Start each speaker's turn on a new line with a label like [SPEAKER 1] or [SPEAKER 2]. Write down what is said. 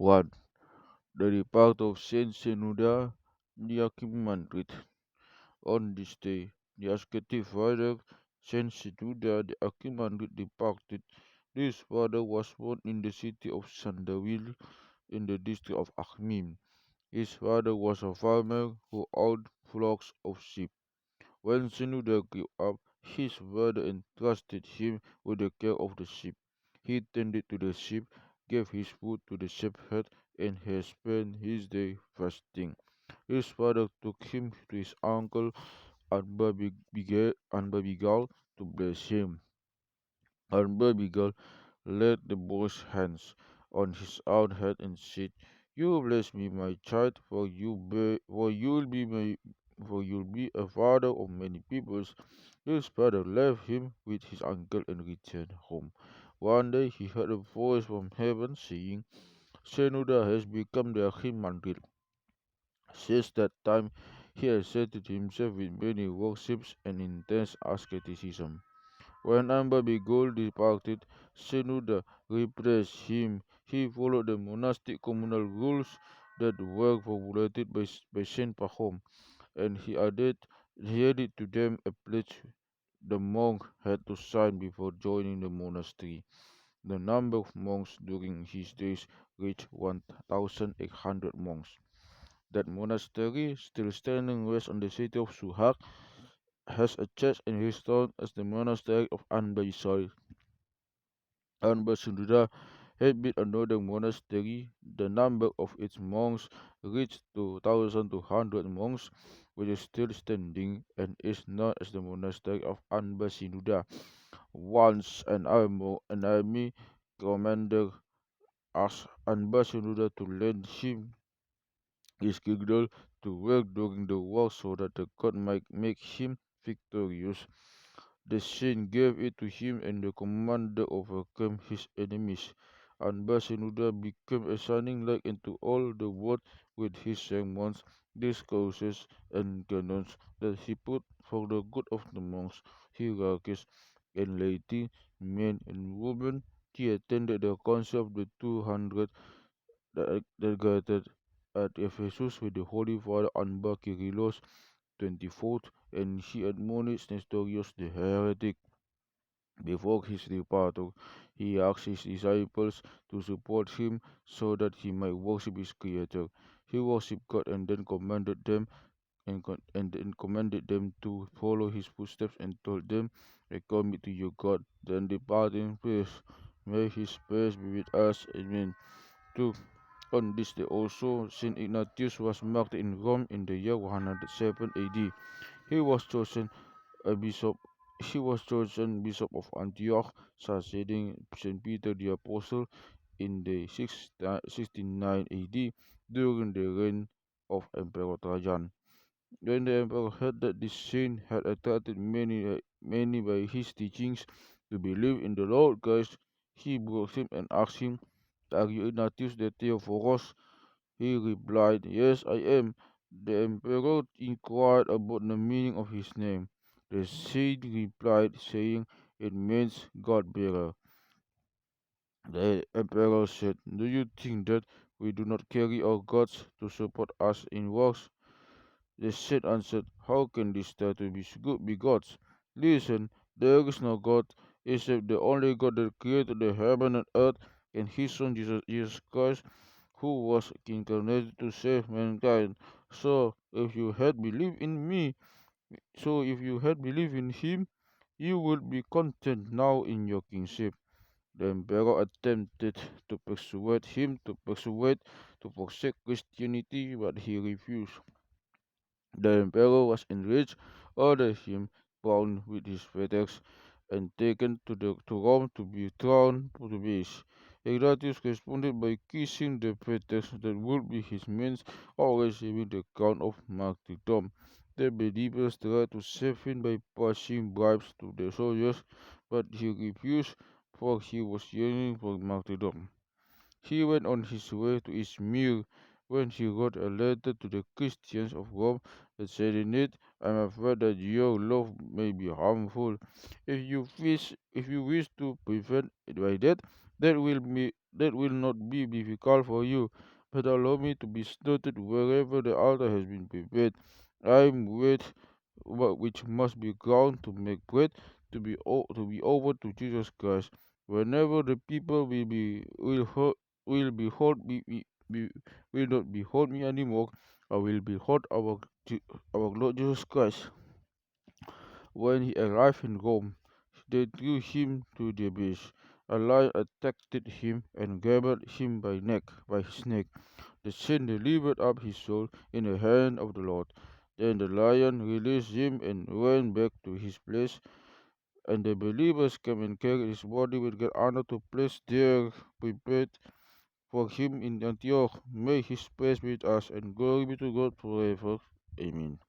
[SPEAKER 1] 1. The departure of Saint Shenouda, the Archimandrite. On this day, the ascetic father Saint Shenouda the Archimandrite departed. This father was born in the city of Sandaville in the district of Achmim. His father was a farmer who owned flocks of sheep. When Shenouda grew up, his father entrusted him with the care of the sheep. He tended to the sheep, gave his food to the shepherd, and he spent his day fasting. His father took him to his uncle Anbabigal to bless him. Anbabigal laid the boy's hands on his own head and said, "You bless me, my child, for you'll be a father of many peoples." His father left him with his uncle and returned home. One day he heard a voice from heaven saying, "Shenouda has become the Archimandrite." Since that time he has settled himself with many worships and intense asceticism. When Ambabigol departed, Shenouda replaced him. He followed the monastic communal rules that were formulated by Saint Pahom, and he added to them a pledge the monk had to sign before joining the monastery. The number of monks during his days reached 1,800 monks. That monastery, still standing west on the city of Suhak, has a church and is known as the monastery of Anbaisal. Anbasundura had built another monastery. The number of its monks reached 2,200 monks, which is still standing and is known as the monastery of Anbasinuda. Once an army commander asked Anbasinuda to lend him his kingdom to work during the war so that the god might make him victorious. The saint gave it to him, and the commander overcame his enemies. And Shenouda became a shining light into all the world with his sermons, discourses, and canons that he put for the good of the monks, hierarchies, and laity, men and women. He attended the council of the 200 that gathered at Ephesus with the Holy Father Anba Kyrillos 24th, and he admonished Nestorius the heretic. Before his departure, he asked his disciples to support him so that he might worship his Creator. He worshipped God and then commanded them to follow his footsteps and told them, "I commit to you God, then depart in peace. May his peace be with us. Amen." 2. On this day also, Saint Ignatius was marked in Rome in the year 107 AD. He was chosen a bishop. He was chosen bishop of Antioch, succeeding Saint Peter the Apostle in the 69 AD during the reign of Emperor Trajan. When the emperor heard that this saint had attracted many by his teachings to believe in the Lord Christ, he brought him and asked him, "Are you Ignatius the Theophoros?" He replied, "Yes, I am." The emperor inquired about the meaning of his name. The saint replied, saying, "It means God bearer." The emperor said, "Do you think that we do not carry our gods to support us in wars?" The saint answered, "How can this title be God's? Listen, there is no God except the only God that created the heaven and earth, and his son Jesus Christ, who was incarnated to save mankind. So if you had believed in me, if you had believed in him, you would be content now in your kingship." The emperor attempted to forsake Christianity, but he refused. The emperor was enraged, ordered him bound with his fetters, and taken to Rome to be thrown to base. Ignatius responded by kissing the fetters that would be his means of receiving the crown of martyrdom. The believers tried to save him by passing bribes to the soldiers, but he refused, for he was yearning for martyrdom. He went on his way to Izmir when he wrote a letter to the Christians of Rome that said in it, "I am afraid that your love may be harmful. If you wish to prevent it by that, that will that will not be difficult for you, but allow me to be seated wherever the altar has been prepared. I am wet, which must be ground to make bread, to be over to Jesus Christ. Whenever the people will behold be, will not behold me anymore, I will behold our Lord Jesus Christ. When he arrived in Rome, they drew him to the beach. A lion attacked him and grabbed him by his neck. The saint delivered up his soul in the hand of the Lord. Then the lion released him and went back to his place, and the believers came and carried his body with great honor to place there prepared for him in Antioch. May his praise be with us, and glory be to God forever. Amen.